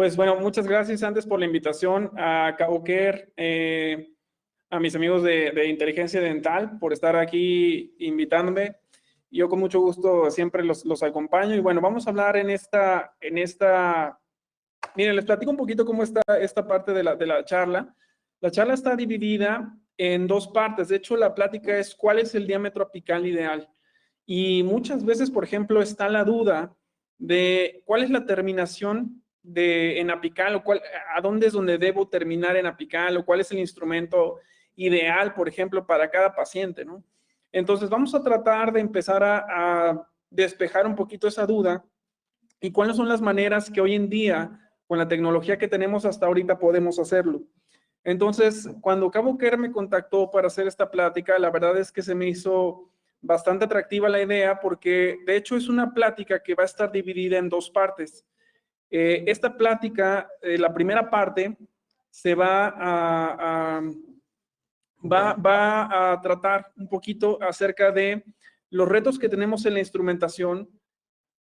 Pues bueno, muchas gracias antes por la invitación a Cabo Care, a mis amigos de Inteligencia Dental por estar aquí invitándome. Yo con mucho gusto siempre los acompaño. Y bueno, vamos a hablar en esta, miren, les platico un poquito cómo está esta parte de la charla. La charla está dividida en dos partes. De hecho, la plática es cuál es el diámetro apical ideal. Y muchas veces, por ejemplo, está la duda de cuál es la terminación en apical, o a dónde es donde debo terminar en apical, o cuál es el instrumento ideal, por ejemplo, para cada paciente, ¿no? Entonces, vamos a tratar de empezar a despejar un poquito esa duda y cuáles son las maneras que hoy en día, con la tecnología que tenemos hasta ahorita, podemos hacerlo. Entonces, cuando Cabo Care me contactó para hacer esta plática, la verdad es que se me hizo bastante atractiva la idea porque, de hecho, es una plática que va a estar dividida en dos partes. Esta plática, la primera parte, se va a tratar un poquito acerca de los retos que tenemos en la instrumentación.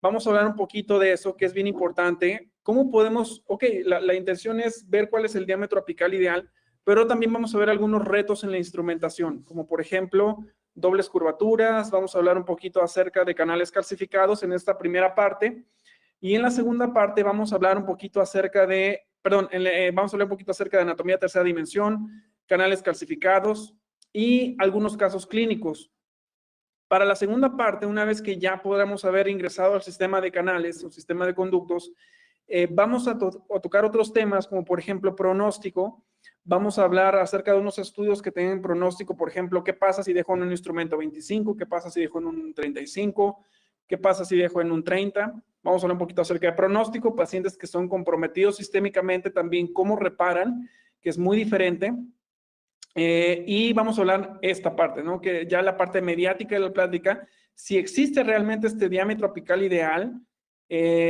Vamos a hablar un poquito de eso, que es bien importante. ¿Cómo podemos? Ok, la intención es ver cuál es el diámetro apical ideal, pero también vamos a ver algunos retos en la instrumentación, como por ejemplo, dobles curvaturas. Vamos a hablar un poquito acerca de canales calcificados en esta primera parte. Y en la segunda parte vamos a hablar un poquito acerca de, vamos a hablar un poquito acerca de anatomía de tercera dimensión, canales calcificados y algunos casos clínicos. Para la segunda parte, una vez que ya podamos haber ingresado al sistema de canales o sistema de conductos, vamos a tocar otros temas como por ejemplo pronóstico. Vamos a hablar acerca de unos estudios que tienen pronóstico, por ejemplo, qué pasa si dejo en un instrumento 25, qué pasa si dejo en un 35, qué pasa si dejo en un 30. Vamos a hablar un poquito acerca de pronóstico, pacientes que son comprometidos sistémicamente, también cómo reparan, que es muy diferente. Y vamos a hablar esta parte, ¿no? Que ya la parte mediática de la plática, si existe realmente este diámetro apical ideal,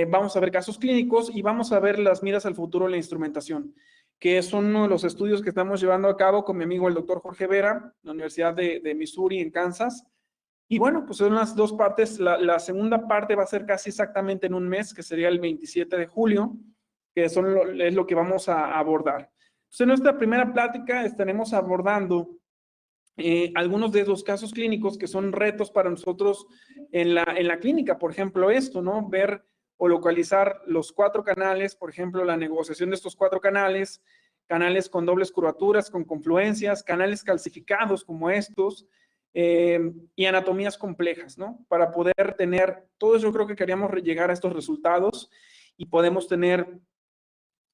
vamos a ver casos clínicos y vamos a ver las miras al futuro en la instrumentación, que es uno de los estudios que estamos llevando a cabo con mi amigo el doctor Jorge Vera, la Universidad de Missouri en Kansas. Y bueno, pues son las dos partes. La segunda parte va a ser casi exactamente en un mes, que sería el 27 de julio, que es lo que vamos a abordar. Entonces, en nuestra primera plática estaremos abordando algunos de los casos clínicos que son retos para nosotros en la clínica. Por ejemplo, esto, ¿no? Ver o localizar los 4 canales, por ejemplo, la negociación de estos 4 canales, canales con dobles curvaturas, con confluencias, canales calcificados como estos, y anatomías complejas, ¿no? Para poder tener, todos yo creo que queríamos llegar a estos resultados y podemos tener,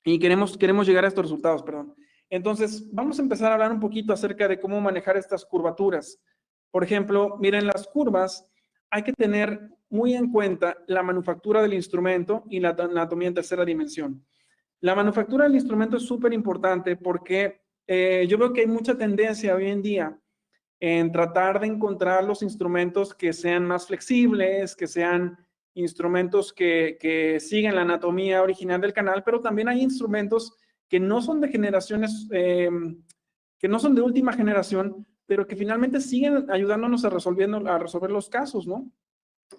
y queremos llegar a estos resultados, perdón. Entonces, vamos a empezar a hablar un poquito acerca de cómo manejar estas curvaturas. Por ejemplo, miren, las curvas hay que tener muy en cuenta la manufactura del instrumento y la anatomía en tercera dimensión. La manufactura del instrumento es súper importante porque yo veo que hay mucha tendencia hoy en día en tratar de encontrar los instrumentos que sean más flexibles, que sean instrumentos que sigan la anatomía original del canal, pero también hay instrumentos que no son de generaciones, que no son de última generación, pero que finalmente siguen ayudándonos a resolver los casos, ¿no?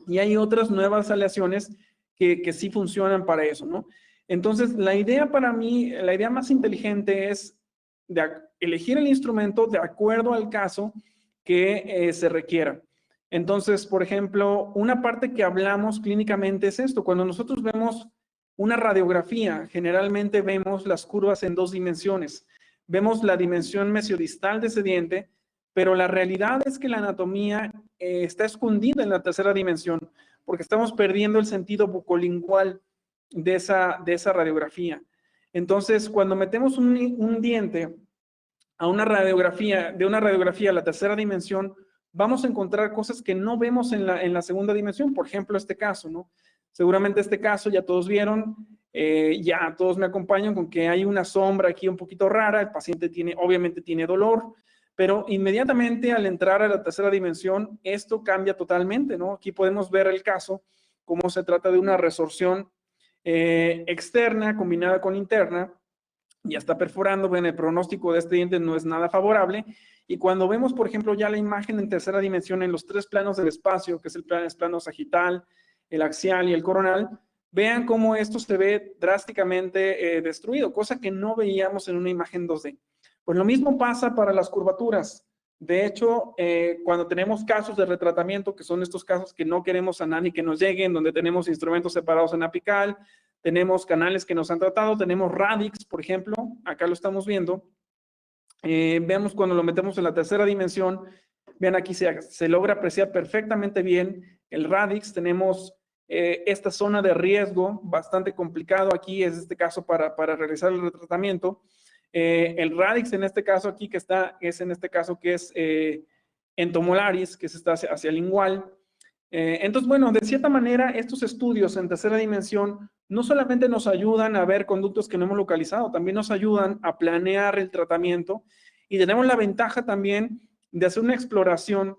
Y hay otras nuevas aleaciones que sí funcionan para eso, ¿no? Entonces, la idea para mí, la idea más inteligente es elegir el instrumento de acuerdo al caso que se requiera. Entonces, por ejemplo, una parte que hablamos clínicamente es esto. Cuando nosotros vemos una radiografía, generalmente vemos las curvas en 2 dimensiones. Vemos la dimensión mesiodistal de ese diente, pero la realidad es que la anatomía está escondida en la tercera dimensión, porque estamos perdiendo el sentido bucolingual de esa radiografía. Entonces, cuando metemos un diente a una radiografía, de una radiografía a la tercera dimensión, vamos a encontrar cosas que no vemos en la segunda dimensión. Por ejemplo, este caso, ¿no? Seguramente este caso ya todos vieron, ya todos me acompañan con que hay una sombra aquí un poquito rara, el paciente obviamente tiene dolor, pero inmediatamente al entrar a la tercera dimensión, esto cambia totalmente, ¿no? Aquí podemos ver el caso, cómo se trata de una resorción externa combinada con interna, ya está perforando. Bueno, el pronóstico de este diente no es nada favorable. Y cuando vemos, por ejemplo, ya la imagen en tercera dimensión en los 3 planos del espacio, que es el plano sagital, el axial y el coronal, vean cómo esto se ve drásticamente destruido, cosa que no veíamos en una imagen 2D. Pues lo mismo pasa para las curvaturas. De hecho, cuando tenemos casos de retratamiento, que son estos casos que no queremos sanar y que nos lleguen, donde tenemos instrumentos separados en apical, tenemos canales que nos han tratado, tenemos radix, por ejemplo, acá lo estamos viendo. Veamos cuando lo metemos en la tercera dimensión, vean aquí se logra apreciar perfectamente bien el radix, tenemos esta zona de riesgo bastante complicado aquí, es este caso para realizar el retratamiento. El radix en este caso aquí que está, es en este caso que es entomolaris, que se está hacia lingual. Entonces, bueno, de cierta manera, estos estudios en tercera dimensión no solamente nos ayudan a ver conductos que no hemos localizado, también nos ayudan a planear el tratamiento y tenemos la ventaja también de hacer una exploración,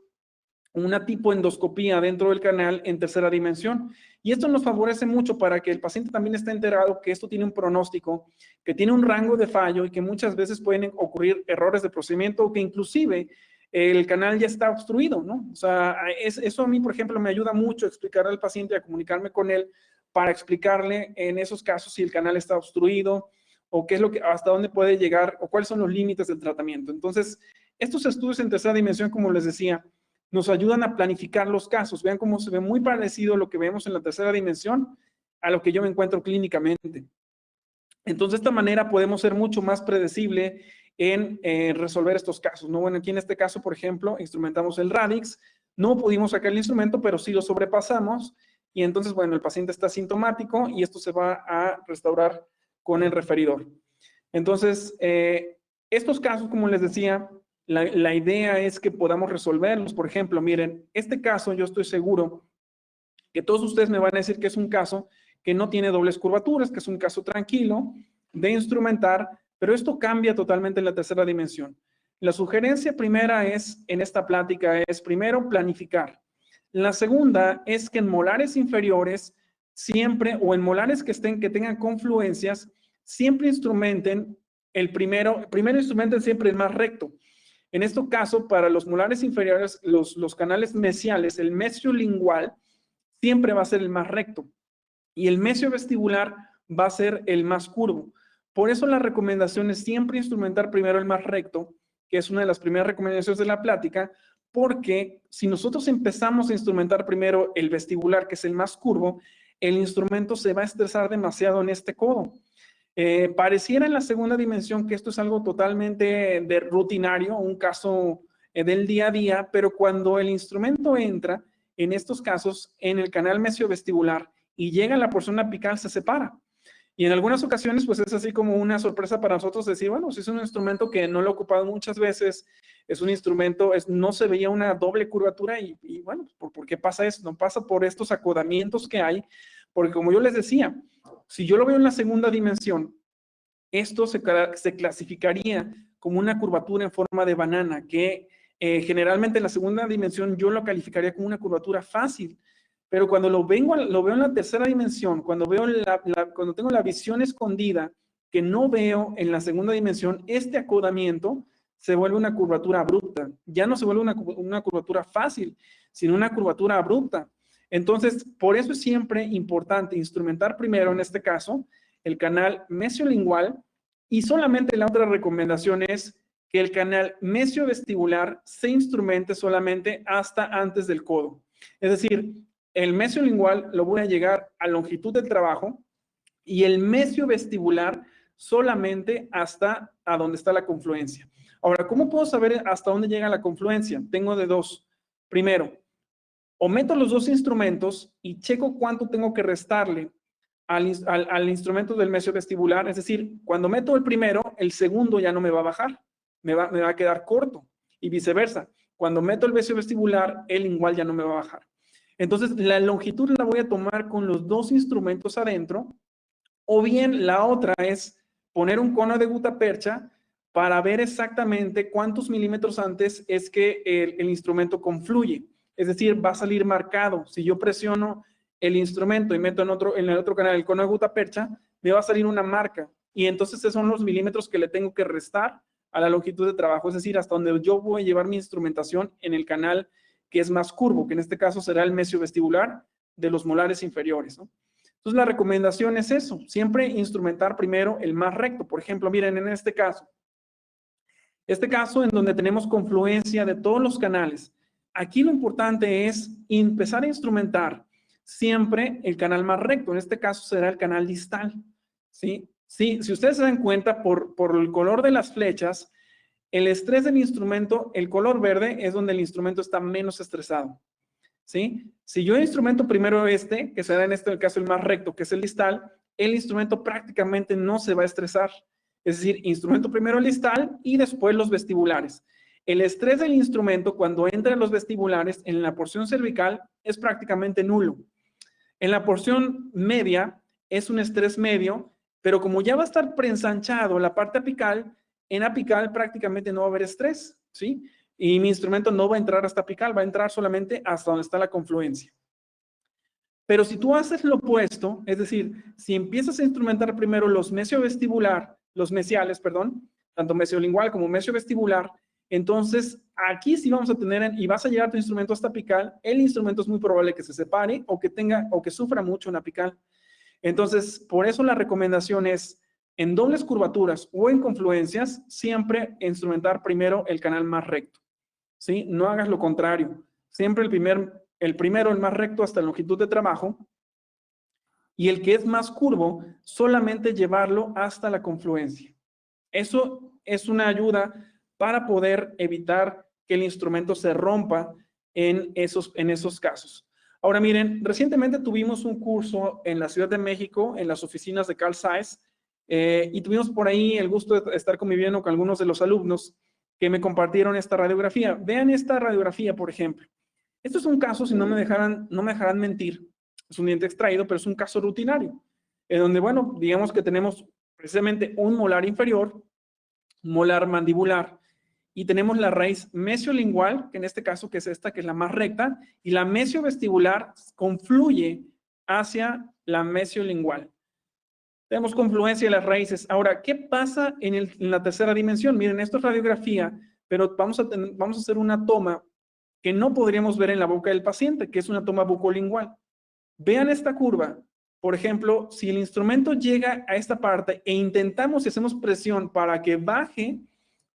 una tipo endoscopía dentro del canal en tercera dimensión. Y esto nos favorece mucho para que el paciente también esté enterado que esto tiene un pronóstico, que tiene un rango de fallo y que muchas veces pueden ocurrir errores de procedimiento o que inclusive el canal ya está obstruido, ¿no? O sea, eso a mí, por ejemplo, me ayuda mucho a explicarle al paciente, a comunicarme con él para explicarle en esos casos si el canal está obstruido o qué es lo que, hasta dónde puede llegar o cuáles son los límites del tratamiento. Entonces, estos estudios en tercera dimensión, como les decía, nos ayudan a planificar los casos. Vean cómo se ve muy parecido lo que vemos en la tercera dimensión a lo que yo me encuentro clínicamente. Entonces, de esta manera podemos ser mucho más predecible en resolver estos casos, ¿no? Bueno, aquí en este caso, por ejemplo, instrumentamos el radix, no pudimos sacar el instrumento, pero sí lo sobrepasamos, y entonces, bueno, el paciente está sintomático y esto se va a restaurar con el referidor. Entonces, estos casos, como les decía, la idea es que podamos resolverlos. Por ejemplo, miren, este caso yo estoy seguro que todos ustedes me van a decir que es un caso que no tiene dobles curvaturas, que es un caso tranquilo de instrumentar, pero esto cambia totalmente en la tercera dimensión. La sugerencia primera es, en esta plática, es primero planificar. La segunda es que en molares inferiores siempre, o en molares que tengan confluencias, siempre instrumenten primero instrumenten siempre el más recto. En este caso, para los molares inferiores, los canales mesiales, el mesiolingual siempre va a ser el más recto y el mesiovestibular va a ser el más curvo. Por eso la recomendación es siempre instrumentar primero el más recto, que es una de las primeras recomendaciones de la plática, porque si nosotros empezamos a instrumentar primero el vestibular, que es el más curvo, el instrumento se va a estresar demasiado en este codo. Pareciera en la segunda dimensión que esto es algo totalmente rutinario, un caso del día a día, pero cuando el instrumento entra, en estos casos, en el canal mesiovestibular y llega a la porción apical, se separa. Y en algunas ocasiones, pues es así como una sorpresa para nosotros decir, bueno, si es un instrumento que no lo he ocupado muchas veces, es un instrumento, no se veía una doble curvatura y bueno, ¿por qué pasa eso? No pasa por estos acodamientos que hay, porque como yo les decía, si yo lo veo en la segunda dimensión, esto se clasificaría como una curvatura en forma de banana, que generalmente en la segunda dimensión yo lo calificaría como una curvatura fácil, pero cuando lo veo en la tercera dimensión, cuando cuando tengo la visión escondida, que no veo en la segunda dimensión, este acodamiento se vuelve una curvatura abrupta. Ya no se vuelve una curvatura fácil, sino una curvatura abrupta. Entonces, por eso es siempre importante instrumentar primero, en este caso, el canal mesiolingual, y solamente la otra recomendación es que el canal mesiovestibular se instrumente solamente hasta antes del codo. Es decir, el mesiolingual lo voy a llegar a longitud del trabajo y el mesiovestibular solamente hasta a donde está la confluencia. Ahora, ¿cómo puedo saber hasta dónde llega la confluencia? Tengo de dos. Primero, o meto los dos instrumentos y checo cuánto tengo que restarle al instrumento del mesiovestibular. Es decir, cuando meto el primero, el segundo ya no me va a bajar, me va a quedar corto y viceversa. Cuando meto el mesiovestibular, el lingual ya no me va a bajar. Entonces, la longitud la voy a tomar con los dos instrumentos adentro, o bien la otra es poner un cono de gutapercha para ver exactamente cuántos milímetros antes es que el instrumento confluye. Es decir, va a salir marcado. Si yo presiono el instrumento y meto en el otro canal el cono de gutapercha, me va a salir una marca. Y entonces esos son los milímetros que le tengo que restar a la longitud de trabajo. Es decir, hasta donde yo voy a llevar mi instrumentación en el canal que es más curvo, que en este caso será el mesiovestibular de los molares inferiores, ¿no? Entonces, la recomendación es eso, siempre instrumentar primero el más recto. Por ejemplo, miren, en este caso en donde tenemos confluencia de todos los canales, aquí lo importante es empezar a instrumentar siempre el canal más recto. En este caso será el canal distal, ¿sí? Sí, si ustedes se dan cuenta, por el color de las flechas, el estrés del instrumento, el color verde es donde el instrumento está menos estresado, ¿sí? Si yo instrumento primero este, que será en este caso el más recto, que es el distal, el instrumento prácticamente no se va a estresar. Es decir, instrumento primero el distal y después los vestibulares. El estrés del instrumento cuando entra en los vestibulares en la porción cervical es prácticamente nulo. En la porción media es un estrés medio, pero como ya va a estar preensanchado la parte apical, en apical prácticamente no va a haber estrés, ¿sí? Y mi instrumento no va a entrar hasta apical, va a entrar solamente hasta donde está la confluencia. Pero si tú haces lo opuesto, es decir, si empiezas a instrumentar primero los mesiales, perdón, tanto mesiolingual como mesiovestibular, entonces aquí sí vamos a tener, y vas a llevar tu instrumento hasta apical, el instrumento es muy probable que se separe o que sufra mucho en apical. Entonces, por eso la recomendación es, en dobles curvaturas o en confluencias, siempre instrumentar primero el canal más recto, ¿sí? No hagas lo contrario. Siempre el primero, el más recto hasta la longitud de trabajo, y el que es más curvo, solamente llevarlo hasta la confluencia. Eso es una ayuda para poder evitar que el instrumento se rompa en esos casos. Ahora miren, recientemente tuvimos un curso en la Ciudad de México, en las oficinas de Carl Zeiss, y tuvimos por ahí el gusto de estar conviviendo con algunos de los alumnos que me compartieron esta radiografía. Vean esta radiografía, por ejemplo. Esto es un caso, si no me dejarán mentir, es un diente extraído, pero es un caso rutinario, en donde, bueno, digamos que tenemos precisamente un molar inferior, un molar mandibular, y tenemos la raíz mesiolingual, que en este caso que es esta, que es la más recta, y la mesiovestibular confluye hacia la mesiolingual. Tenemos confluencia de las raíces. Ahora, ¿qué pasa en la tercera dimensión? Miren, esto es radiografía, pero vamos a hacer una toma que no podríamos ver en la boca del paciente, que es una toma bucolingual. Vean esta curva. Por ejemplo, si el instrumento llega a esta parte e intentamos y hacemos presión para que baje,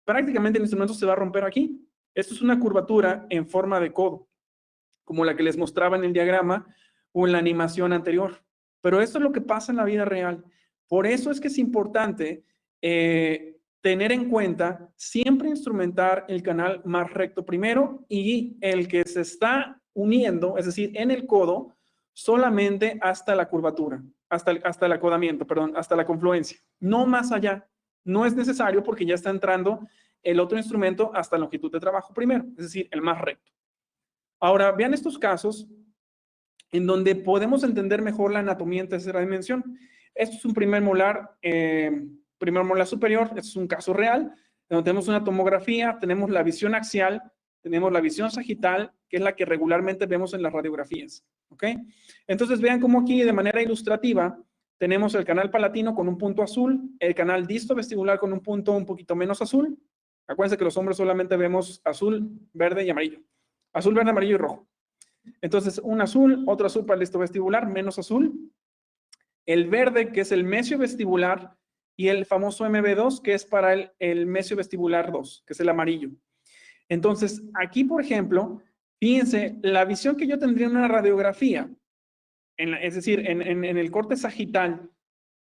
prácticamente el instrumento se va a romper aquí. Esto es una curvatura en forma de codo, como la que les mostraba en el diagrama o en la animación anterior. Pero esto es lo que pasa en la vida real. Por eso es que es importante tener en cuenta siempre instrumentar el canal más recto primero y el que se está uniendo, es decir, en el codo, solamente hasta la curvatura, hasta el acodamiento, perdón, hasta la confluencia. No más allá. No es necesario porque ya está entrando el otro instrumento hasta la longitud de trabajo primero, es decir, el más recto. Ahora, vean estos casos en donde podemos entender mejor la anatomía en tercera dimensión. Esto es un primer molar superior, esto es un caso real, donde tenemos una tomografía, tenemos la visión axial, tenemos la visión sagital, que es la que regularmente vemos en las radiografías, ¿ok? Entonces vean cómo aquí de manera ilustrativa tenemos el canal palatino con un punto azul, el canal distovestibular con un punto un poquito menos azul. Acuérdense que los hombres solamente vemos azul, verde y amarillo. Azul, verde, amarillo y rojo. Entonces, un azul, otro azul para el distovestibular, menos azul. El verde, que es el mesiovestibular, y el famoso MB2, que es para el mesiovestibular 2, que es el amarillo. Entonces, aquí, por ejemplo, fíjense, la visión que yo tendría en una radiografía, es decir, en el corte sagital,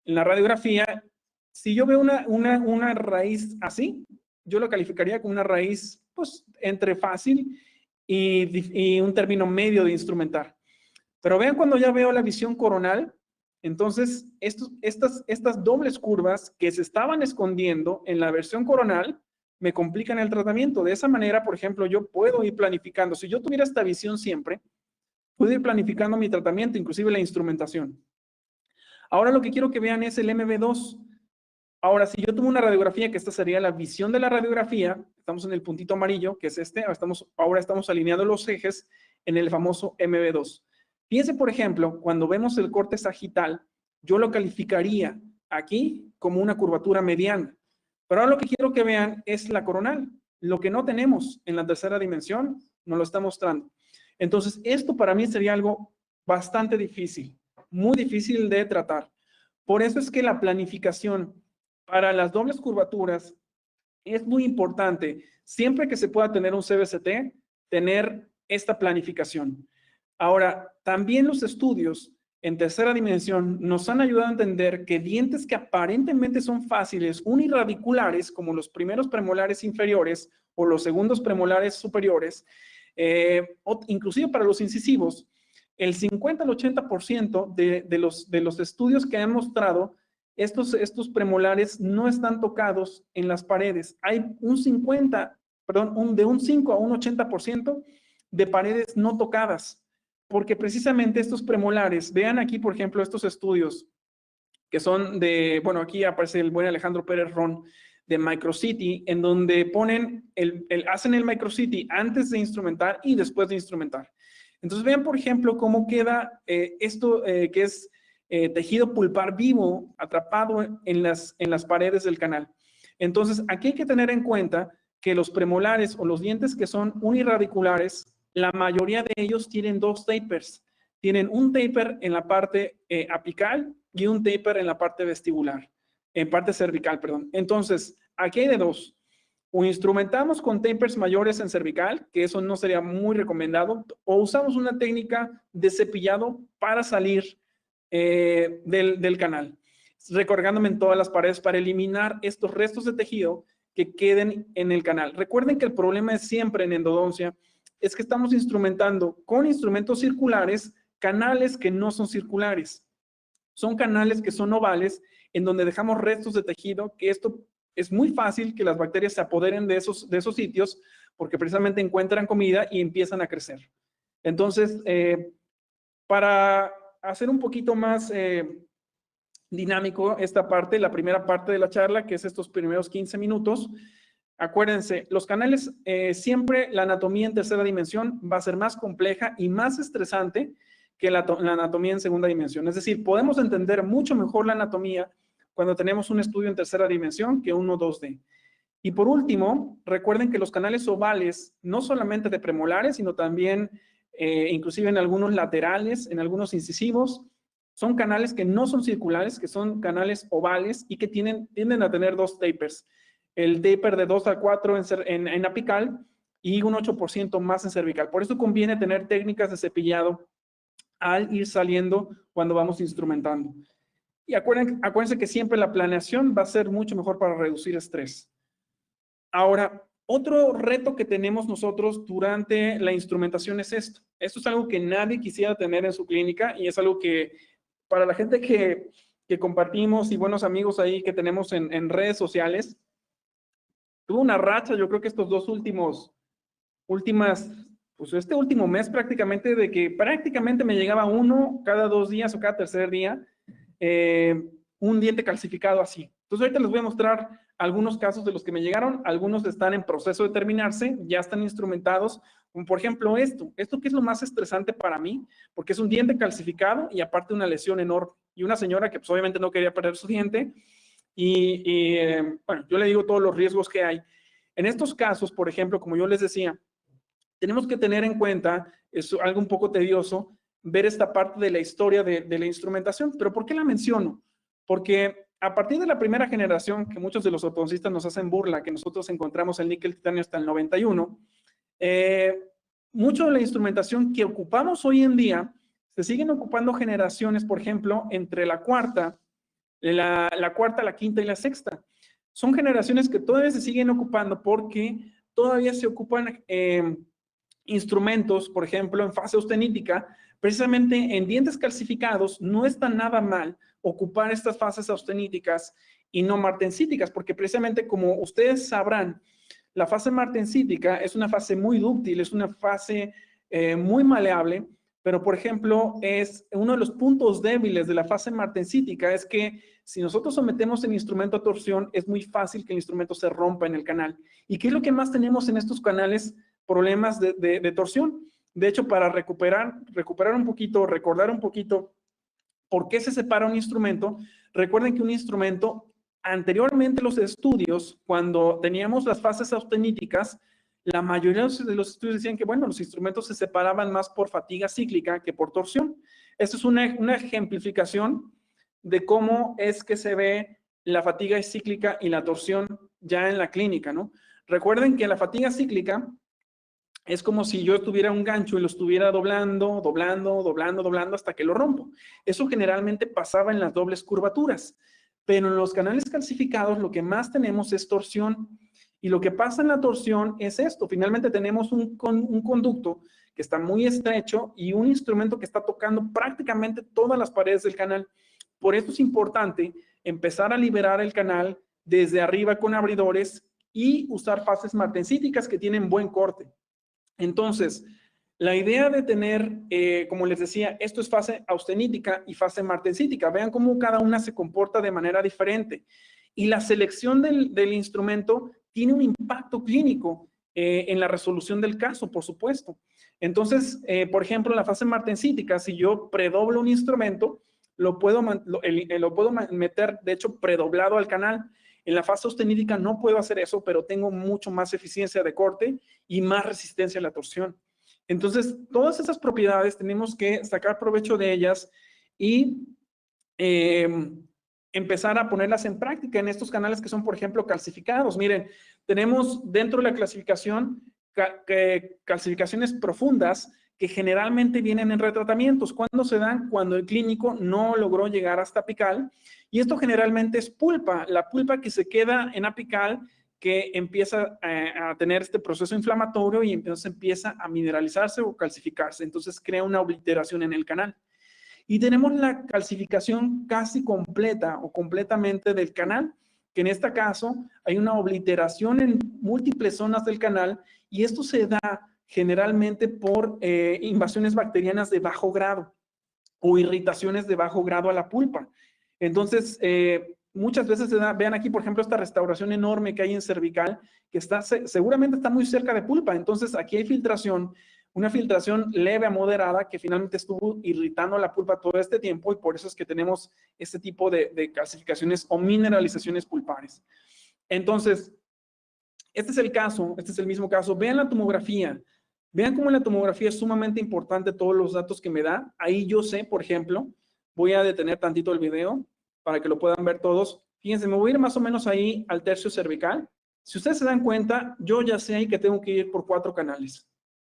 en la radiografía, si yo veo una raíz así, yo lo calificaría como una raíz, pues, entre fácil y un término medio de instrumentar. Pero vean cuando ya veo la visión coronal, entonces estas dobles curvas que se estaban escondiendo en la versión coronal me complican el tratamiento. De esa manera, por ejemplo, yo puedo ir planificando. Si yo tuviera esta visión siempre, puedo ir planificando mi tratamiento, inclusive la instrumentación. Ahora lo que quiero que vean es el MB2. Ahora, si yo tomo una radiografía, que esta sería la visión de la radiografía, estamos en el puntito amarillo, que es este, ahora estamos alineando los ejes en el famoso MB2. Fíjense, por ejemplo, cuando vemos el corte sagital, yo lo calificaría aquí como una curvatura mediana. Pero ahora lo que quiero que vean es la coronal. Lo que no tenemos en la tercera dimensión, nos lo está mostrando. Entonces, esto para mí sería algo bastante difícil. muy difícil de tratar. Por eso es que la planificación para las dobles curvaturas es muy importante. Siempre que se pueda tener un CBCT, tener esta planificación. Ahora, también los estudios en tercera dimensión nos han ayudado a entender que dientes que aparentemente son fáciles, unirradiculares, como los primeros premolares inferiores o los segundos premolares superiores, o inclusive para los incisivos, el 50 al 80% de los estudios que han mostrado estos premolares no están tocados en las paredes. Hay un 50, perdón, de un 5 a un 80% de paredes no tocadas, porque precisamente estos premolares, vean aquí, por ejemplo, estos estudios que son de, bueno, aquí aparece el buen Alejandro Pérez Ron de Microcity, en donde ponen, hacen el Microcity antes de instrumentar y después de instrumentar. Entonces vean, por ejemplo, cómo queda esto que es tejido pulpar vivo atrapado en las paredes del canal. Entonces, aquí hay que tener en cuenta que los premolares o los dientes que son unirradiculares, la mayoría de ellos tienen dos tapers. Tienen un taper en la parte apical y un taper en la parte vestibular, en parte cervical, perdón. Entonces, aquí hay de dos. O instrumentamos con tapers mayores en cervical, que eso no sería muy recomendado, o usamos una técnica de cepillado para salir del canal, recargándome en todas las paredes para eliminar estos restos de tejido que queden en el canal. Recuerden que el problema es siempre en endodoncia, es que estamos instrumentando con instrumentos circulares canales que no son circulares. Son canales que son ovales, en donde dejamos restos de tejido, que esto es muy fácil que las bacterias se apoderen de esos sitios, porque precisamente encuentran comida y empiezan a crecer. Entonces, para hacer un poquito más dinámico esta parte, la primera parte de la charla, que es estos primeros 15 minutos, acuérdense, los canales, siempre la anatomía en tercera dimensión va a ser más compleja y más estresante que la anatomía en segunda dimensión. Es decir, podemos entender mucho mejor la anatomía cuando tenemos un estudio en tercera dimensión que uno 2D. Y por último, recuerden que los canales ovales, no solamente de premolares, sino también inclusive en algunos laterales, en algunos incisivos, son canales que no son circulares, que son canales ovales y que tienden a tener dos tapers. El taper de 2 a 4 en apical y un 8% más en cervical. Por eso conviene tener técnicas de cepillado al ir saliendo cuando vamos instrumentando. Y acuérdense que siempre la planeación va a ser mucho mejor para reducir estrés. Ahora, otro reto que tenemos nosotros durante la instrumentación es esto. Esto es algo que nadie quisiera tener en su clínica y es algo que para la gente que compartimos y buenos amigos ahí que tenemos en redes sociales, tuve una racha, yo creo que estos dos pues este último mes prácticamente, de que prácticamente me llegaba uno cada 2 días o cada tercer día, un diente calcificado así. Entonces ahorita les voy a mostrar algunos casos de los que me llegaron, algunos están en proceso de terminarse, ya están instrumentados, como por ejemplo esto que es lo más estresante para mí, porque es un diente calcificado y aparte una lesión enorme, y una señora que pues obviamente no quería perder su diente, bueno, yo le digo todos los riesgos que hay. En estos casos, por ejemplo, como yo les decía, tenemos que tener en cuenta, es algo un poco tedioso, ver esta parte de la historia de la instrumentación. ¿Pero por qué la menciono? Porque a partir de la primera generación, que muchos de los ortodoncistas nos hacen burla, que nosotros encontramos el níquel titanio hasta el 91, mucho de la instrumentación que ocupamos hoy en día, se siguen ocupando generaciones, por ejemplo, entre la cuarta, la quinta y la sexta. Son generaciones que todavía se siguen ocupando porque todavía se ocupan instrumentos, por ejemplo, en fase austenítica. Precisamente en dientes calcificados no está nada mal ocupar estas fases austeníticas y no martensíticas, porque precisamente como ustedes sabrán, la fase martensítica es una fase muy dúctil, es una fase muy maleable, pero por ejemplo, es uno de los puntos débiles de la fase martensítica es que si nosotros sometemos el instrumento a torsión, es muy fácil que el instrumento se rompa en el canal. ¿Y qué es lo que más tenemos en estos canales? Problemas de torsión. De hecho, para recuperar un poquito, recordar un poquito por qué se separa un instrumento, recuerden que un instrumento, anteriormente los estudios, cuando teníamos las fases austeníticas, la mayoría de los estudios decían que, bueno, los instrumentos se separaban más por fatiga cíclica que por torsión. Esto es una ejemplificación de cómo es que se ve la fatiga cíclica y la torsión ya en la clínica, ¿no? Recuerden que la fatiga cíclica es como si yo tuviera un gancho y lo estuviera doblando, doblando, doblando, doblando hasta que lo rompo. Eso generalmente pasaba en las dobles curvaturas, pero en los canales calcificados lo que más tenemos es torsión. Y lo que pasa en la torsión es esto. Finalmente tenemos un conducto que está muy estrecho y un instrumento que está tocando prácticamente todas las paredes del canal. Por eso es importante empezar a liberar el canal desde arriba con abridores y usar fases martensíticas que tienen buen corte. Entonces, la idea de tener, como les decía, esto es fase austenítica y fase martensítica. Vean cómo cada una se comporta de manera diferente. Y la selección del instrumento tiene un impacto clínico en la resolución del caso, por supuesto. Entonces, por ejemplo, en la fase martensítica, si yo predoblo un instrumento, lo puedo meter, de hecho, predoblado al canal. En la fase austenítica no puedo hacer eso, pero tengo mucho más eficiencia de corte y más resistencia a la torsión. Entonces, todas esas propiedades tenemos que sacar provecho de ellas y empezar a ponerlas en práctica en estos canales que son, por ejemplo, calcificados. Miren, tenemos dentro de la clasificación calcificaciones profundas que generalmente vienen en retratamientos. ¿Cuándo se dan? Cuando el clínico no logró llegar hasta apical. Y esto generalmente es pulpa, la pulpa que se queda en apical, que empieza a tener este proceso inflamatorio y entonces empieza a mineralizarse o calcificarse. Entonces crea una obliteración en el canal. Y tenemos la calcificación casi completa o completamente del canal, que en este caso hay una obliteración en múltiples zonas del canal y esto se da generalmente por invasiones bacterianas de bajo grado o irritaciones de bajo grado a la pulpa. Entonces, muchas veces se da, vean aquí, por ejemplo, esta restauración enorme que hay en cervical, que está, seguramente está muy cerca de pulpa. Entonces, aquí hay filtración, una filtración leve a moderada que finalmente estuvo irritando la pulpa todo este tiempo y por eso es que tenemos este tipo de calcificaciones o mineralizaciones pulpares. Entonces, este es el caso, este es el mismo caso. Vean la tomografía. Vean cómo en la tomografía es sumamente importante todos los datos que me da. Ahí yo sé, por ejemplo, voy a detener tantito el video para que lo puedan ver todos. Fíjense, me voy a ir más o menos ahí al tercio cervical. Si ustedes se dan cuenta, yo ya sé ahí que tengo que ir por 4 canales.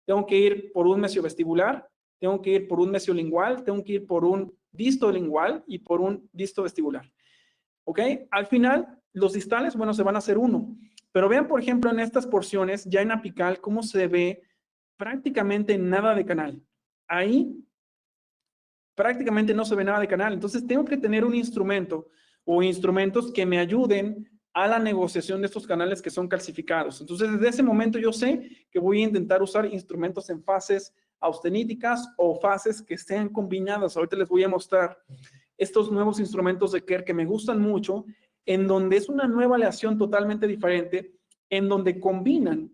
Tengo que ir por un mesiovestibular, tengo que ir por un mesiolingual, tengo que ir por un distolingual y por un distovestibular. ¿Ok? Al final, los distales, bueno, se van a hacer uno. Pero vean, por ejemplo, en estas porciones, ya en apical, cómo se ve prácticamente nada de canal. Ahí prácticamente no se ve nada de canal. Entonces, tengo que tener un instrumento o instrumentos que me ayuden a la negociación de estos canales que son calcificados. Entonces, desde ese momento yo sé que voy a intentar usar instrumentos en fases austeníticas o fases que sean combinadas. Ahorita les voy a mostrar estos nuevos instrumentos de Kerr que me gustan mucho, en donde es una nueva aleación totalmente diferente, en donde combinan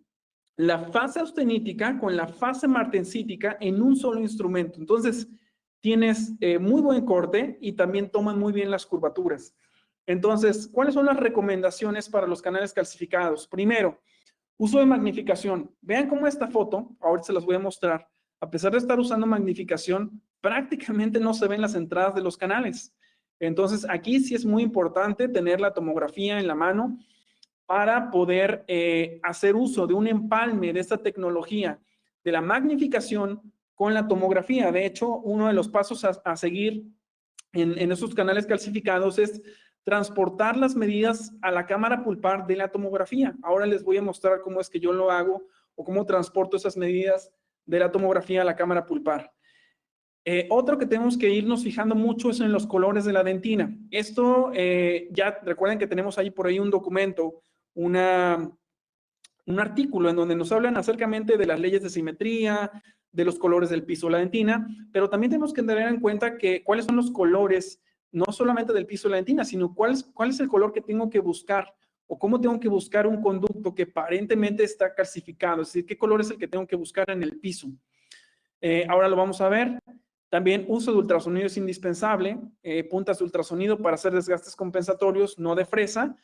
la fase austenítica con la fase martensítica en un solo instrumento. Entonces, tienes muy buen corte y también toman muy bien las curvaturas. Entonces, ¿cuáles son las recomendaciones para los canales calcificados? Primero, uso de magnificación. Vean cómo esta foto, ahorita se las voy a mostrar, a pesar de estar usando magnificación, prácticamente no se ven las entradas de los canales. Entonces, aquí sí es muy importante tener la tomografía en la mano para poder hacer uso de un empalme de esta tecnología de la magnificación con la tomografía. De hecho, uno de los pasos a seguir en esos canales calcificados es transportar las medidas a la cámara pulpar de la tomografía. Ahora les voy a mostrar cómo es que yo lo hago o cómo transporto esas medidas de la tomografía a la cámara pulpar. Otro que tenemos que irnos fijando mucho es en los colores de la dentina. Esto, ya recuerden que tenemos ahí por ahí un documento, un artículo en donde nos hablan acercamente de las leyes de simetría, de los colores del piso de la dentina, pero también tenemos que tener en cuenta que cuáles son los colores, no solamente del piso de la dentina, sino cuál es el color que tengo que buscar o cómo tengo que buscar un conducto que aparentemente está calcificado, es decir, qué color es el que tengo que buscar en el piso. Ahora lo vamos a ver. También uso de ultrasonido es indispensable, puntas de ultrasonido para hacer desgastes compensatorios, no de fresa.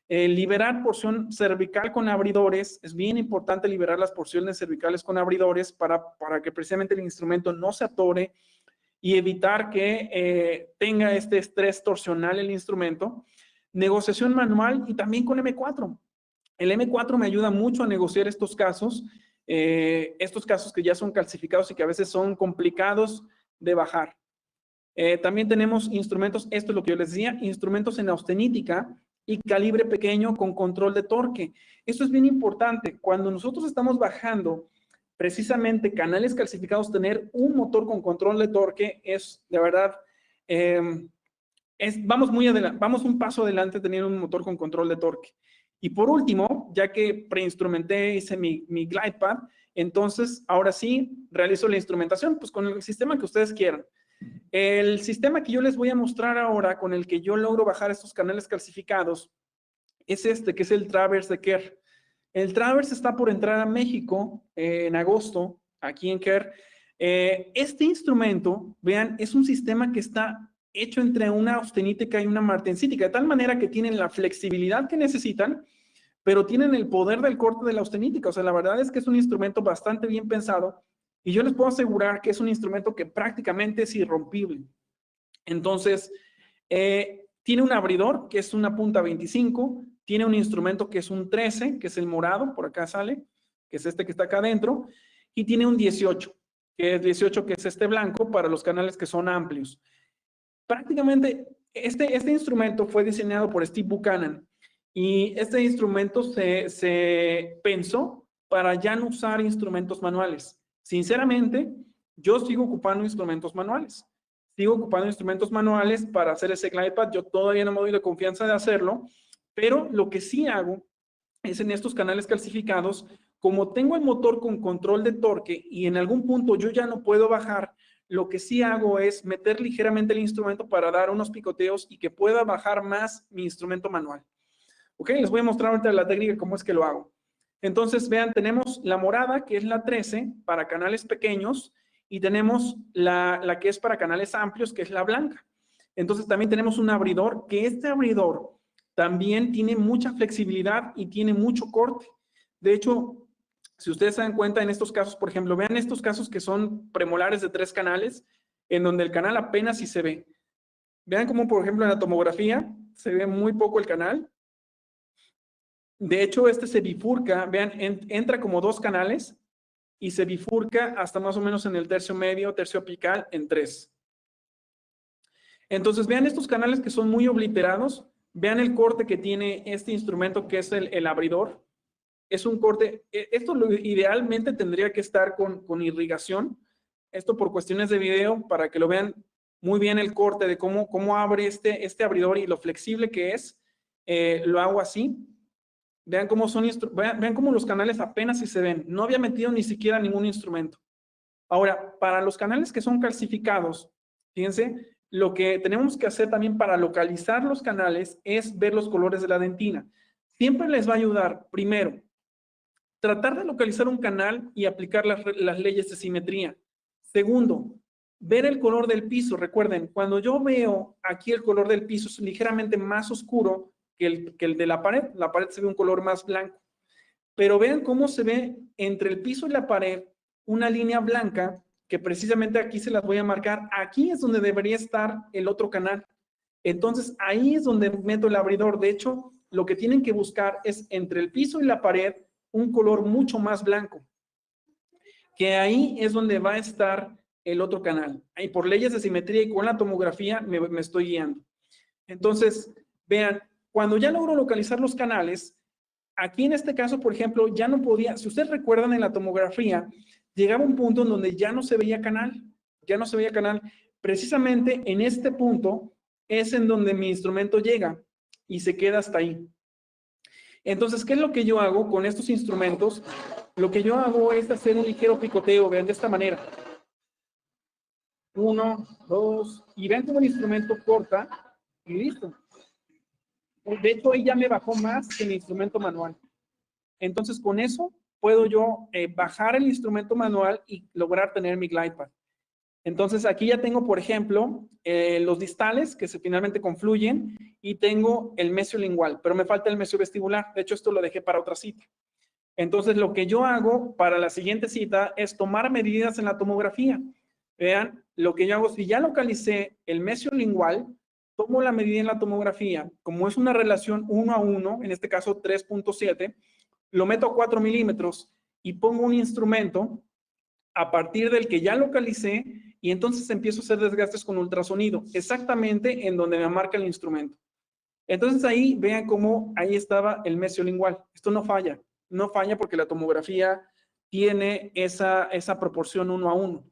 Liberar porción cervical con abridores, es bien importante liberar las porciones cervicales con abridores para que precisamente el instrumento no se atore y evitar que tenga este estrés torsional el instrumento. Negociación manual y también con M4. El M4 me ayuda mucho a negociar estos casos que ya son calcificados y que a veces son complicados de bajar. También tenemos instrumentos, esto es lo que yo les decía, instrumentos en austenítica y calibre pequeño con control de torque. Esto es bien importante. Cuando nosotros estamos bajando precisamente canales calcificados, tener un motor con control de torque es, de verdad, vamos muy adelante, vamos un paso adelante teniendo un motor con control de torque. Y por último, ya que preinstrumenté, hice mi glide pad, entonces ahora sí realizo la instrumentación, pues con el sistema que ustedes quieran. El sistema que yo les voy a mostrar ahora, con el que yo logro bajar estos canales calcificados, es este, que es el Traverse de Kerr. El Traverse está por entrar a México en agosto, aquí en Kerr. Este instrumento, vean, es un sistema que está hecho entre una austenítica y una martensítica, de tal manera que tienen la flexibilidad que necesitan, pero tienen el poder del corte de la austenítica. O sea, la verdad es que es un instrumento bastante bien pensado y yo les puedo asegurar que es un instrumento que prácticamente es irrompible. Entonces, tiene un abridor que es una punta 25, tiene un instrumento que es un 13, que es el morado, por acá sale, que es este que está acá adentro, y tiene un 18, que es este blanco para los canales que son amplios. Prácticamente, este instrumento fue diseñado por Steve Buchanan y este instrumento se pensó para ya no usar instrumentos manuales. Sinceramente, yo sigo ocupando instrumentos manuales. Sigo ocupando instrumentos manuales para hacer ese glide pad. Yo todavía no me doy la confianza de hacerlo, pero lo que sí hago es en estos canales calcificados, como tengo el motor con control de torque y en algún punto yo ya no puedo bajar, lo que sí hago es meter ligeramente el instrumento para dar unos picoteos y que pueda bajar más mi instrumento manual. Ok, les voy a mostrar ahorita la técnica cómo es que lo hago. Entonces, vean, tenemos la morada, que es la 13, para canales pequeños, y tenemos la que es para canales amplios, que es la blanca. Entonces, también tenemos un abridor, que este abridor también tiene mucha flexibilidad y tiene mucho corte. De hecho, si ustedes se dan cuenta en estos casos, por ejemplo, vean estos casos que son premolares de 3 canales, en donde el canal apenas sí se ve. Vean cómo, por ejemplo, en la tomografía se ve muy poco el canal. De hecho, este se bifurca, vean, entra como 2 canales y se bifurca hasta más o menos en el tercio medio, tercio apical, en 3. Entonces, vean estos canales que son muy obliterados. Vean el corte que tiene este instrumento, que es el abridor. Es un corte, esto idealmente tendría que estar con irrigación, esto por cuestiones de video, para que lo vean muy bien el corte de cómo abre este abridor y lo flexible que es. Lo hago así. Vean cómo vean cómo los canales apenas si se ven. No había metido ni siquiera ningún instrumento. Ahora, para los canales que son calcificados, fíjense, lo que tenemos que hacer también para localizar los canales es ver los colores de la dentina. Siempre les va a ayudar, primero, tratar de localizar un canal y aplicar las leyes de simetría. Segundo, ver el color del piso. Recuerden, cuando yo veo aquí el color del piso es ligeramente más oscuro que el de la pared se ve un color más blanco. Pero vean cómo se ve entre el piso y la pared una línea blanca que precisamente aquí se las voy a marcar. Aquí es donde debería estar el otro canal. Entonces, ahí es donde meto el abridor. De hecho, lo que tienen que buscar es entre el piso y la pared un color mucho más blanco, que ahí es donde va a estar el otro canal. Ahí por leyes de simetría y con la tomografía me estoy guiando. Entonces, vean, cuando ya logro localizar los canales, aquí en este caso, por ejemplo, ya no podía, si ustedes recuerdan en la tomografía, llegaba un punto en donde ya no se veía canal, Precisamente en este punto es en donde mi instrumento llega y se queda hasta ahí. Entonces, ¿qué es lo que yo hago con estos instrumentos? Lo que yo hago es hacer un ligero picoteo, vean, de esta manera. 1, 2, y vean cómo el instrumento corta y listo. De hecho, ahí ya me bajó más que el instrumento manual. Entonces, con eso puedo yo bajar el instrumento manual y lograr tener mi glide pad. Entonces, aquí ya tengo, por ejemplo, los distales que finalmente confluyen y tengo el mesiolingual, pero me falta el mesiovestibular. De hecho, esto lo dejé para otra cita. Entonces, lo que yo hago para la siguiente cita es tomar medidas en la tomografía. Vean, lo que yo hago, si ya localicé el mesiolingual, tomo la medida en la tomografía, como es una relación 1 a 1, en este caso 3.7, lo meto a 4 milímetros y pongo un instrumento a partir del que ya localicé y entonces empiezo a hacer desgastes con ultrasonido, exactamente en donde me marca el instrumento. Entonces ahí vean cómo ahí estaba el mesiolingual. Esto no falla, no falla porque la tomografía tiene esa proporción 1 a 1.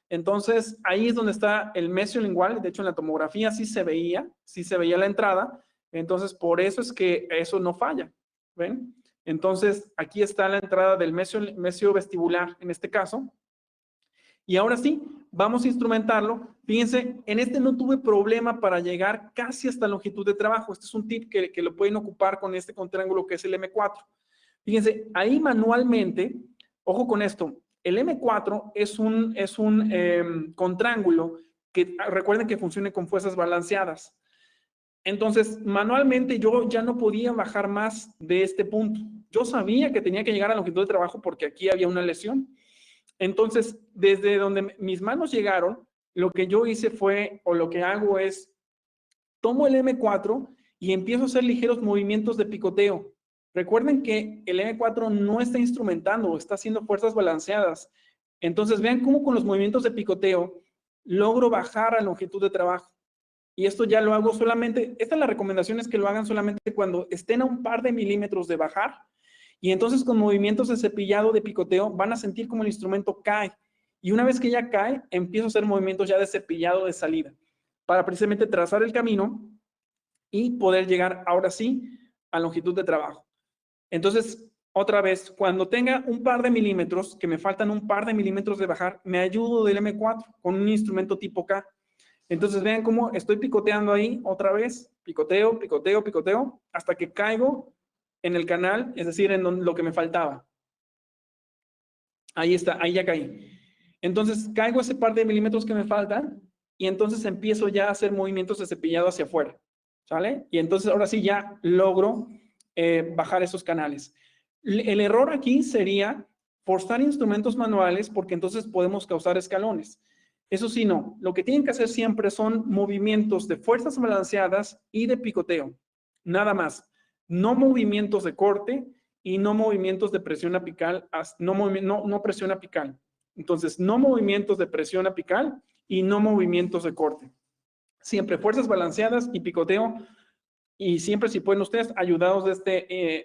Entonces ahí es donde está el mesiolingual. De hecho en la tomografía sí se veía la entrada. Entonces por eso es que eso no falla. ¿Ven? Entonces aquí está la entrada del mesio vestibular en este caso. Y ahora sí, vamos a instrumentarlo. Fíjense, en este no tuve problema para llegar casi hasta longitud de trabajo. Este es un tip que lo pueden ocupar con este triángulo que es el M4. Fíjense, ahí manualmente, ojo con esto, el M4 es un contrángulo que recuerden que funciona con fuerzas balanceadas. Entonces, manualmente yo ya no podía bajar más de este punto. Yo sabía que tenía que llegar a longitud de trabajo porque aquí había una lesión. Entonces, desde donde mis manos llegaron, lo que yo hice fue, o lo que hago es, tomo el M4 y empiezo a hacer ligeros movimientos de picoteo. Recuerden que el M4 no está instrumentando, está haciendo fuerzas balanceadas. Entonces, vean cómo con los movimientos de picoteo logro bajar a longitud de trabajo. Y esto ya lo hago solamente, esta es la recomendación, es que lo hagan solamente cuando estén a un par de milímetros de bajar. Y entonces con movimientos de cepillado, de picoteo, van a sentir como el instrumento cae. Y una vez que ya cae, empiezo a hacer movimientos ya de cepillado de salida, para precisamente trazar el camino y poder llegar ahora sí a longitud de trabajo. Entonces, otra vez, cuando tenga un par de milímetros, que me faltan un par de milímetros de bajar, me ayudo del M4 con un instrumento tipo K. Entonces vean cómo estoy picoteando ahí otra vez, picoteo, picoteo, picoteo, hasta que caigo en el canal, es decir, en lo que me faltaba. Ahí está, ahí ya caí. Entonces caigo ese par de milímetros que me faltan y entonces empiezo ya a hacer movimientos de cepillado hacia afuera, ¿sale? Y entonces ahora sí ya logro bajar esos canales. El error aquí sería forzar instrumentos manuales porque entonces podemos causar escalones. Eso sí, no. Lo que tienen que hacer siempre son movimientos de fuerzas balanceadas y de picoteo. Nada más. No movimientos de corte y no movimientos de presión apical, no presión apical. Entonces, no movimientos de presión apical y no movimientos de corte. Siempre fuerzas balanceadas y picoteo. Y siempre, si pueden ustedes, ayudados de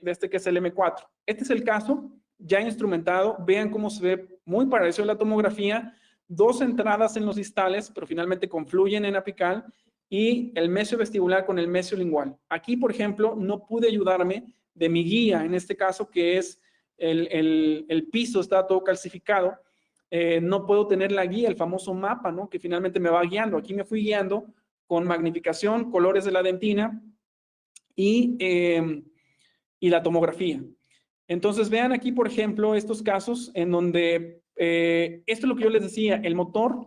este que es el M4. Este es el caso, ya instrumentado. Vean cómo se ve muy parecido a la tomografía. Dos entradas en los distales, pero finalmente confluyen en apical. Y el mesio vestibular con el mesio lingual. Aquí, por ejemplo, no pude ayudarme de mi guía, en este caso, que es el piso, está todo calcificado. No puedo tener la guía, el famoso mapa, ¿no? Que finalmente me va guiando. Aquí me fui guiando con magnificación, colores de la dentina y la tomografía. Entonces, vean aquí, por ejemplo, estos casos en donde, esto es lo que yo les decía, el motor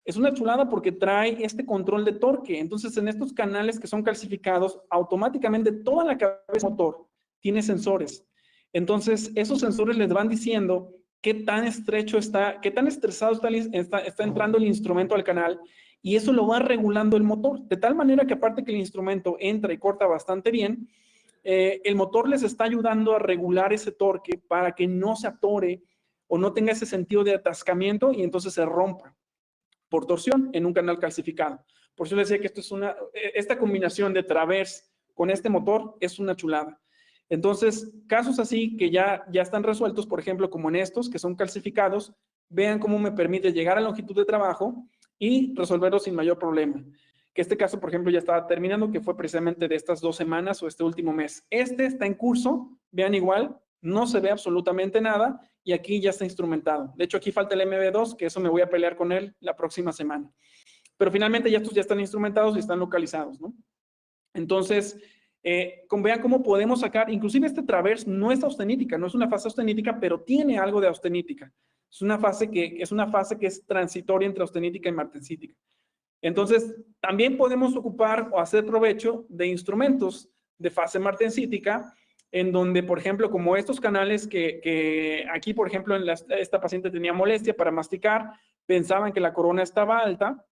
es una chulada porque trae este control de torque. Entonces, en estos canales que son calcificados, automáticamente toda la cabeza del motor tiene sensores. Entonces, esos sensores les van diciendo qué tan estrecho está, qué tan estresado está entrando el instrumento al canal, y eso lo va regulando el motor, de tal manera que aparte que el instrumento entra y corta bastante bien, el motor les está ayudando a regular ese torque para que no se atore o no tenga ese sentido de atascamiento y entonces se rompa por torsión en un canal calcificado. Por eso les decía que esta combinación de Traverse con este motor es una chulada. Entonces, casos así que ya están resueltos, por ejemplo, como en estos, que son calcificados, vean cómo me permite llegar a longitud de trabajo y resolverlo sin mayor problema. Que este caso, por ejemplo, ya estaba terminando, que fue precisamente de estas 2 semanas o este último mes. Este está en curso, vean igual, no se ve absolutamente nada y aquí ya está instrumentado. De hecho, aquí falta el MB2, que eso me voy a pelear con él la próxima semana. Pero finalmente ya estos ya están instrumentados y están localizados, ¿no? Entonces, vean cómo podemos sacar, inclusive este Traverse no es austenítica, no es una fase austenítica, pero tiene algo de austenítica. Es una fase que es transitoria entre austenítica y martensítica. Entonces, también podemos ocupar o hacer provecho de instrumentos de fase martensítica en donde, por ejemplo, como estos canales que aquí, por ejemplo, esta paciente tenía molestia para masticar, pensaban que la corona estaba alta,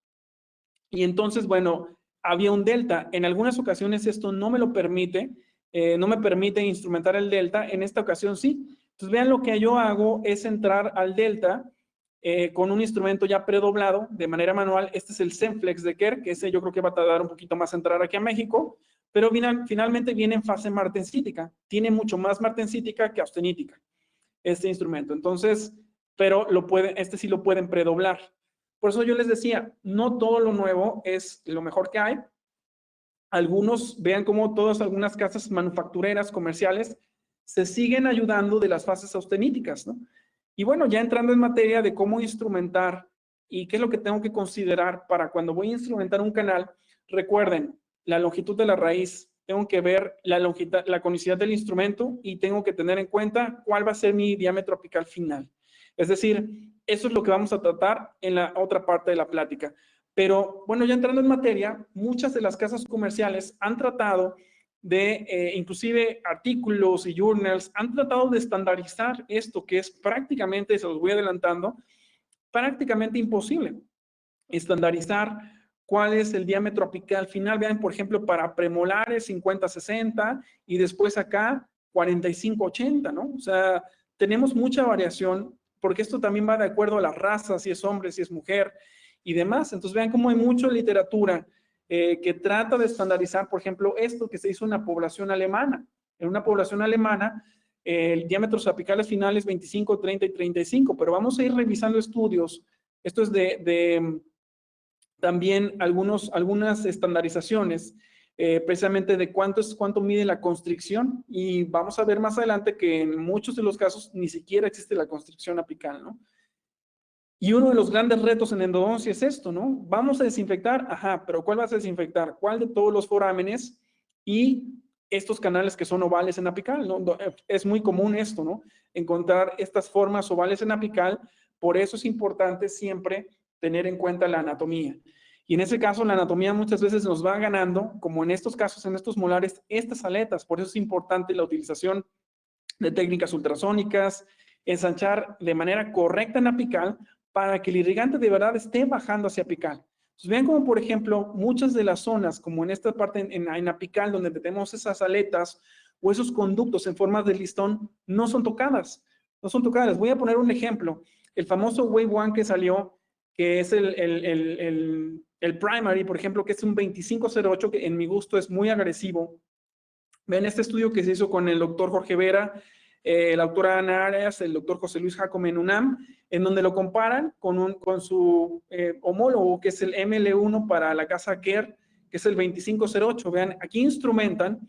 y entonces, bueno, había un delta. En algunas ocasiones esto no me lo permite, no me permite instrumentar el delta, en esta ocasión sí. Entonces, vean, lo que yo hago es entrar al delta con un instrumento ya predoblado de manera manual. Este es el Zenflex de Kerr, que ese yo creo que va a tardar un poquito más a entrar aquí a México, pero finalmente viene en fase martensítica. Tiene mucho más martensítica que austenítica, este instrumento. Entonces, pero este sí lo pueden predoblar. Por eso yo les decía, no todo lo nuevo es lo mejor que hay. Algunos, vean cómo algunas casas manufactureras comerciales se siguen ayudando de las fases austeníticas, ¿no? Y bueno, ya entrando en materia de cómo instrumentar y qué es lo que tengo que considerar para cuando voy a instrumentar un canal, recuerden, la longitud de la raíz, tengo que ver la conicidad del instrumento y tengo que tener en cuenta cuál va a ser mi diámetro apical final. Es decir, eso es lo que vamos a tratar en la otra parte de la plática. Pero bueno, ya entrando en materia, muchas de las casas comerciales han tratado de, inclusive artículos y journals, han tratado de estandarizar esto que es prácticamente, se los voy adelantando, prácticamente imposible. Estandarizar cuál es el diámetro apical final. Vean, por ejemplo, para premolares 50-60 y después acá 45-80, ¿no? O sea, tenemos mucha variación porque esto también va de acuerdo a las razas, si es hombre, si es mujer y demás. Entonces, vean cómo hay mucha literatura que trata de estandarizar, por ejemplo, esto que se hizo en la población alemana. En una población alemana, el diámetro apicales finales 25, 30 y 35, pero vamos a ir revisando estudios. Esto es también algunas estandarizaciones, precisamente de cuánto mide la constricción, y vamos a ver más adelante que en muchos de los casos ni siquiera existe la constricción apical, ¿no? Y uno de los grandes retos en endodoncia es esto, ¿no? Vamos a desinfectar, ajá, pero ¿cuál vas a desinfectar? ¿Cuál de todos los forámenes y estos canales que son ovales en apical, ¿no? Es muy común esto, ¿no? Encontrar estas formas ovales en apical, por eso es importante siempre tener en cuenta la anatomía. Y en ese caso, la anatomía muchas veces nos va ganando, como en estos casos, en estos molares, estas aletas. Por eso es importante la utilización de técnicas ultrasónicas, ensanchar de manera correcta en apical para que el irrigante de verdad esté bajando hacia apical. Entonces, vean como, por ejemplo, muchas de las zonas, como en esta parte en apical, donde tenemos esas aletas o esos conductos en forma de listón, no son tocadas. No son tocadas. Voy a poner un ejemplo. El famoso Wave One que salió, que es el primary, por ejemplo, que es un 2508, que en mi gusto es muy agresivo. Ven este estudio que se hizo con el doctor Jorge Vera, la doctora Ana Arias, el doctor José Luis Jacome en UNAM, en donde lo comparan con su homólogo, que es el ML1 para la casa Kerr, que es el 2508. Vean, aquí instrumentan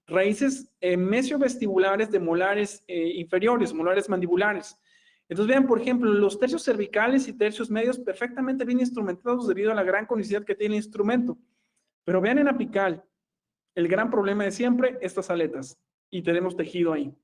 raíces mesiovestibulares de molares inferiores, molares mandibulares. Entonces, vean, por ejemplo, los tercios cervicales y tercios medios perfectamente bien instrumentados debido a la gran conicidad que tiene el instrumento. Pero vean en apical, el gran problema de siempre, estas aletas, y tenemos tejido ahí.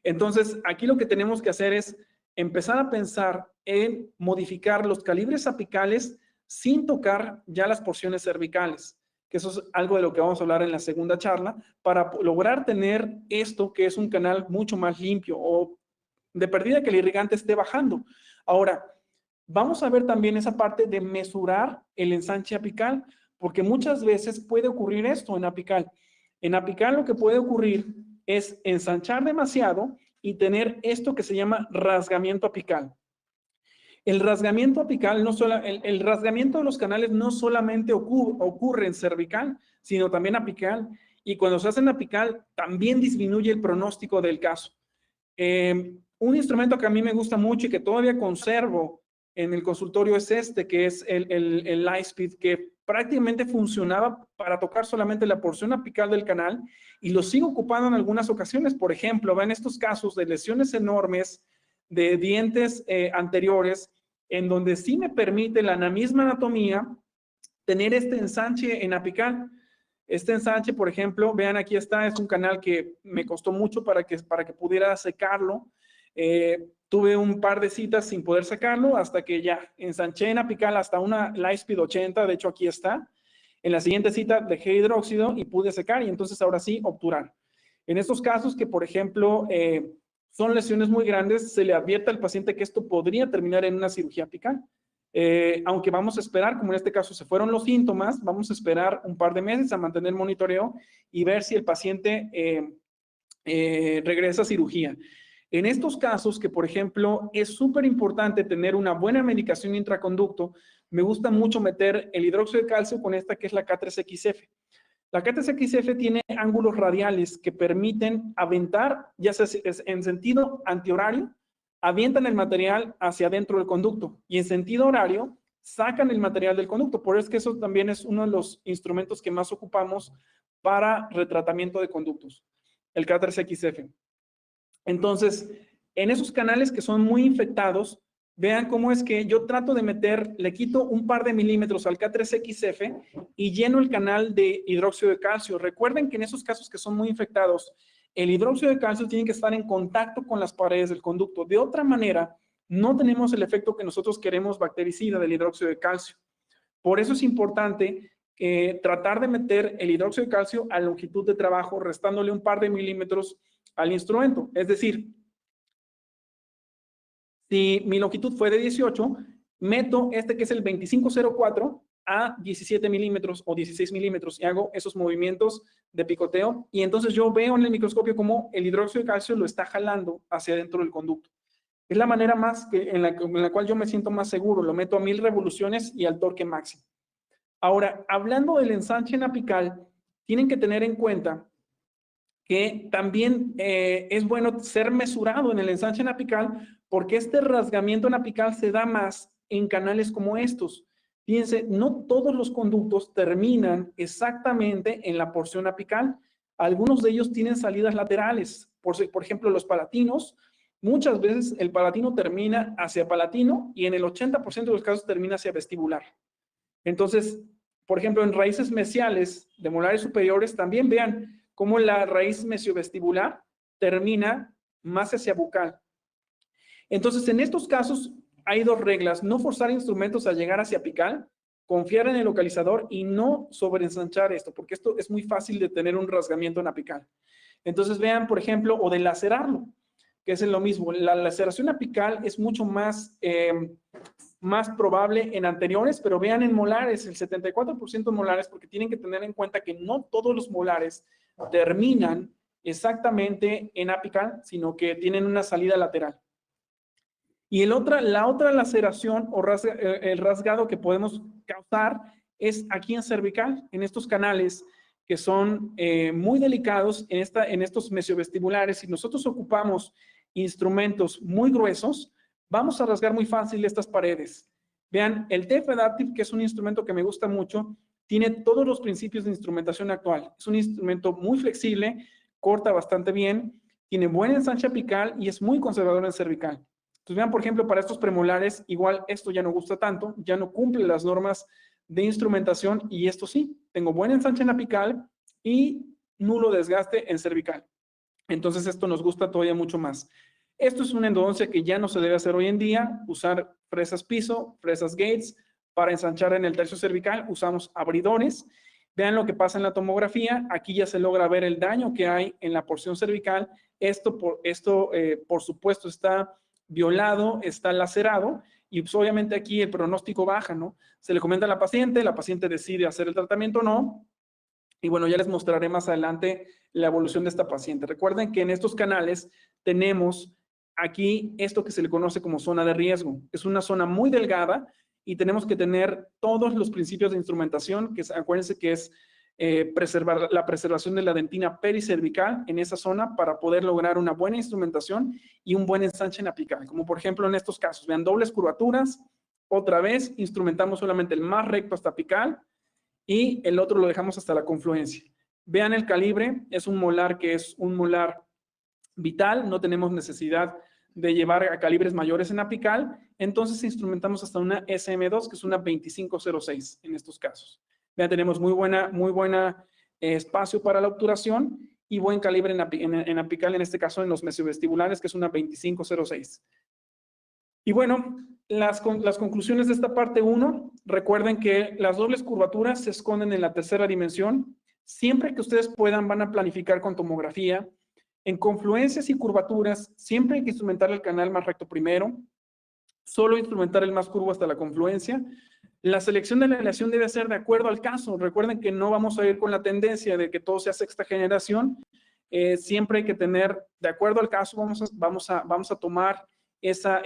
Entonces, aquí lo que tenemos que hacer es empezar a pensar en modificar los calibres apicales sin tocar ya las porciones cervicales, que eso es algo de lo que vamos a hablar en la segunda charla, para lograr tener esto que es un canal mucho más limpio o de perdida que el irrigante esté bajando. Ahora, vamos a ver también esa parte de mesurar el ensanche apical, porque muchas veces puede ocurrir esto en apical. En apical lo que puede ocurrir es ensanchar demasiado y tener esto que se llama rasgamiento apical. El rasgamiento apical, el rasgamiento de los canales no solamente ocurre en cervical, sino también apical. Y cuando se hace en apical, también disminuye el pronóstico del caso. Un instrumento que a mí me gusta mucho y que todavía conservo en el consultorio es este, que es el Lightspeed, que prácticamente funcionaba para tocar solamente la porción apical del canal y lo sigo ocupando en algunas ocasiones. Por ejemplo, ven estos casos de lesiones enormes de dientes anteriores, en donde sí me permite la misma anatomía tener este ensanche en apical. Este ensanche, por ejemplo, vean aquí está, es un canal que me costó mucho para que pudiera secarlo. Tuve un par de citas sin poder sacarlo hasta que ya ensanché en apical hasta una Lightspeed 80, de hecho aquí está. En la siguiente cita dejé hidróxido y pude secar y entonces ahora sí obturar. En estos casos que, por ejemplo, son lesiones muy grandes, se le advierte al paciente que esto podría terminar en una cirugía apical. Aunque vamos a esperar, como en este caso se fueron los síntomas, vamos a esperar un par de meses a mantener monitoreo y ver si el paciente regresa a cirugía. En estos casos que, por ejemplo, es súper importante tener una buena medicación intraconducto, me gusta mucho meter el hidróxido de calcio con esta que es la K3XF. La K3XF tiene ángulos radiales que permiten aventar, ya sea en sentido antihorario, avientan el material hacia adentro del conducto y en sentido horario sacan el material del conducto. Por eso es que eso también es uno de los instrumentos que más ocupamos para retratamiento de conductos, el K3XF. Entonces, en esos canales que son muy infectados, vean cómo es que yo trato de meter, le quito un par de milímetros al K3XF y lleno el canal de hidróxido de calcio. Recuerden que en esos casos que son muy infectados, el hidróxido de calcio tiene que estar en contacto con las paredes del conducto. De otra manera, no tenemos el efecto que nosotros queremos bactericida del hidróxido de calcio. Por eso es importante tratar de meter el hidróxido de calcio a longitud de trabajo, restándole un par de milímetros al instrumento. Es decir, si mi longitud fue de 18, meto este que es el 2504 a 17 milímetros o 16 milímetros y hago esos movimientos de picoteo y entonces yo veo en el microscopio cómo el hidróxido de calcio lo está jalando hacia adentro del conducto. Es la manera más en la cual yo me siento más seguro. Lo meto a 1000 revoluciones y al torque máximo. Ahora, hablando del ensanche en apical, tienen que tener en cuenta que también es bueno ser mesurado en el ensanche en apical porque este rasgamiento en apical se da más en canales como estos. Fíjense, no todos los conductos terminan exactamente en la porción apical. Algunos de ellos tienen salidas laterales. Por ejemplo, los palatinos, muchas veces el palatino termina hacia palatino y en el 80% de los casos termina hacia vestibular. Entonces, por ejemplo, en raíces mesiales de molares superiores también vean cómo la raíz mesiovestibular termina más hacia bucal. Entonces, en estos casos hay dos reglas: no forzar instrumentos a llegar hacia apical, confiar en el localizador y no sobreensanchar esto, porque esto es muy fácil de tener un rasgamiento en apical. Entonces, vean, por ejemplo, o de lacerarlo, que es lo mismo. La laceración apical es mucho más probable en anteriores, pero vean en molares, el 74% en molares, porque tienen que tener en cuenta que no todos los molares terminan exactamente en apical, sino que tienen una salida lateral. Y la otra laceración o el rasgado que podemos causar es aquí en cervical, en estos canales que son muy delicados en estos mesiovestibulares. Si nosotros ocupamos instrumentos muy gruesos, vamos a rasgar muy fácil estas paredes. Vean, el TF Adaptive, que es un instrumento que me gusta mucho, tiene todos los principios de instrumentación actual. Es un instrumento muy flexible, corta bastante bien, tiene buen ensanche apical y es muy conservador en cervical. Entonces, vean, por ejemplo, para estos premolares, igual esto ya no gusta tanto, ya no cumple las normas de instrumentación y esto sí, tengo buen ensanche en apical y nulo desgaste en cervical. Entonces, esto nos gusta todavía mucho más. Esto es una endodoncia que ya no se debe hacer hoy en día, usar fresas piso, fresas Gates. Para ensanchar en el tercio cervical usamos abridores. Vean lo que pasa en la tomografía. Aquí ya se logra ver el daño que hay en la porción cervical. Esto, por supuesto, está violado, está lacerado y pues, obviamente aquí el pronóstico baja, ¿no? Se le comenta a la paciente decide hacer el tratamiento o no. Y bueno, ya les mostraré más adelante la evolución de esta paciente. Recuerden que en estos canales tenemos aquí esto que se le conoce como zona de riesgo. Es una zona muy delgada y tenemos que tener todos los principios de instrumentación, que acuérdense que es la preservación de la dentina pericervical en esa zona para poder lograr una buena instrumentación y un buen ensanche en apical. Como por ejemplo en estos casos, vean, dobles curvaturas. Otra vez instrumentamos solamente el más recto hasta apical y el otro lo dejamos hasta la confluencia. Vean el calibre, es un molar que es un molar vital, no tenemos necesidad de llevar a calibres mayores en apical, entonces instrumentamos hasta una SM2, que es una 2506 en estos casos. Vean, tenemos muy buena espacio para la obturación y buen calibre en apical, en este caso en los mesiovestibulares, que es una 2506. Y bueno, las conclusiones de esta parte 1, recuerden que las dobles curvaturas se esconden en la tercera dimensión. Siempre que ustedes puedan, van a planificar con tomografía. En confluencias y curvaturas, siempre hay que instrumentar el canal más recto primero, solo instrumentar el más curvo hasta la confluencia. La selección de la aleación debe ser de acuerdo al caso. Recuerden que no vamos a ir con la tendencia de que todo sea sexta generación. Siempre hay que tener, de acuerdo al caso, vamos a tomar esa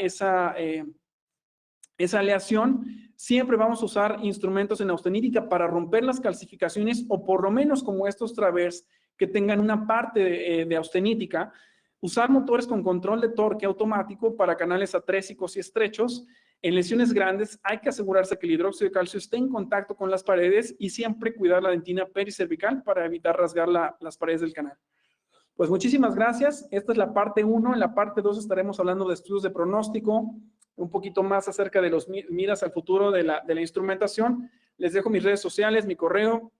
aleación. Siempre vamos a usar instrumentos en austenítica para romper las calcificaciones, o por lo menos como estos Travers, que tengan una parte de austenítica. Usar motores con control de torque automático para canales atrésicos y estrechos. En lesiones grandes hay que asegurarse que el hidróxido de calcio esté en contacto con las paredes y siempre cuidar la dentina pericervical para evitar rasgar las paredes del canal. Pues muchísimas gracias. Esta es la parte 1. En la parte 2 estaremos hablando de estudios de pronóstico, un poquito más acerca de los miras al futuro de la instrumentación. Les dejo mis redes sociales, mi correo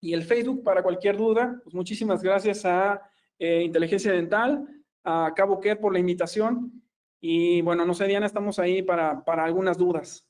y el Facebook para cualquier duda. Pues muchísimas gracias a Inteligencia Dental, a Cabo Quet por la invitación. Y bueno, no sé, Diana, estamos ahí para algunas dudas.